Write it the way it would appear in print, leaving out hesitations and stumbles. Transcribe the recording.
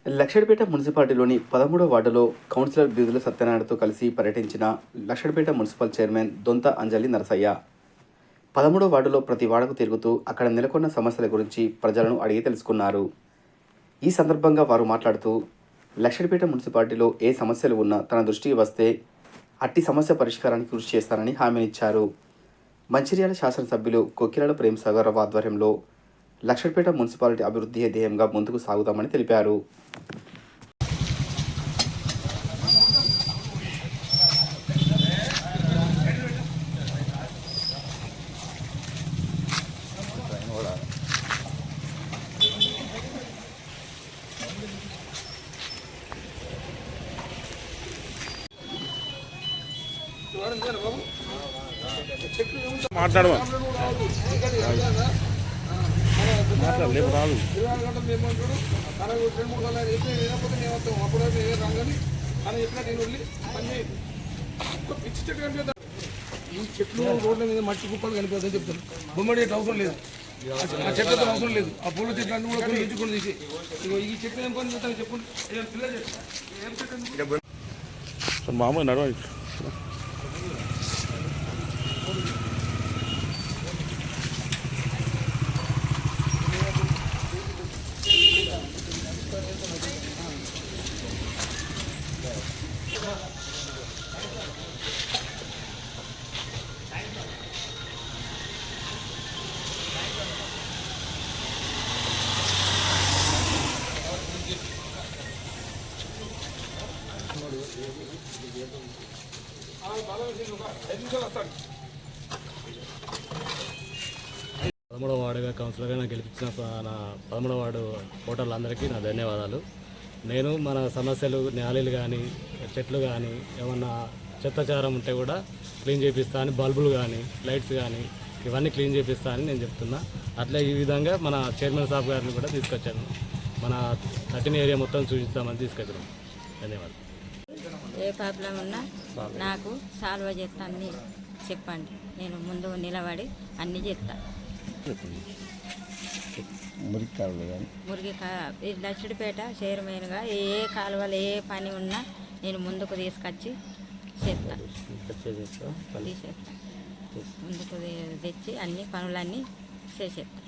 లక్షడిపేట మున్సిపాలిటీలోని 13వ వార్డులో కౌన్సిలర్ బిరుదుల సత్యనారాయణతో కలిసి పర్యటించిన లక్షడిపేట మున్సిపల్ చైర్మన్ దొంత అంజలి నరసయ్య 13వ వార్డులో ప్రతి వాడకు తిరుగుతూ అక్కడ నెలకొన్న సమస్యల గురించి ప్రజలను అడిగి తెలుసుకున్నారు. ఈ సందర్భంగా వారు మాట్లాడుతూ లక్షడిపేట మున్సిపాలిటీలో ఏ సమస్యలు ఉన్నా తన దృష్టికి వస్తే అట్టి సమస్య పరిష్కారానికి కృషి చేస్తానని హామీనిచ్చారు. మంచిర్యాల శాసనసభ్యులు కొక్కిరాల ప్రేమసాగరరావు ఆధ్వర్యంలో లక్షడిపేట మున్సిపాలిటీ అభివృద్ధి ధ్యేయంగా ముందుకు సాగుతామని తెలిపారు. మాట్లాడలేము రాదు ఈ చెట్లు రోడ్ల మీద మట్టి కుప్పలు కనిపిస్తుందని చెప్తాను. బొమ్మడి అవసరం లేదు, ఆ చెట్లతో అవసరం లేదు. ఆ పూల చెట్లు అన్ని కూడా కొన్ని ఎంచుకొని తీసి ఈ చెట్లు ఏం పని చేస్తాను చెప్పండి. మామూలు నడవండి. పదమూడవ వార్డుగా కౌన్సిలర్గా నాకు గెలిపించిన నా 13వ వార్డు ఓటర్లందరికీ నా ధన్యవాదాలు. నేను మన సమస్యలు న్యాలీలు కానీ చెట్లు కానీ ఏమన్నా చెత్తచారం ఉంటే కూడా క్లీన్ చేపిస్తా అని, బల్బులు కానీ లైట్స్ కానీ ఇవన్నీ క్లీన్ చేపిస్తా అని నేను చెప్తున్నా. అట్లా ఈ విధంగా మన చైర్మన్ సాబ్ గారిని కూడా తీసుకొచ్చాను. మన 13 ఏరియా మొత్తం చూపిస్తామని తీసుకొచ్చాను. ధన్యవాదాలు. ఏ ప్రాబ్లం ఉన్నా నాకు సాల్వ్ చేస్తా అన్నీ చెప్పండి, నేను ముందు నిలబడి అన్నీ చేస్తా. ఈ లక్షడిపేట చైర్మన్గా ఏ కాలువలు ఏ పని ఉన్నా నేను ముందుకు తీసుకొచ్చి చేస్తా, ముందుకు తెచ్చి అన్ని పనులన్నీ చేసేస్తా.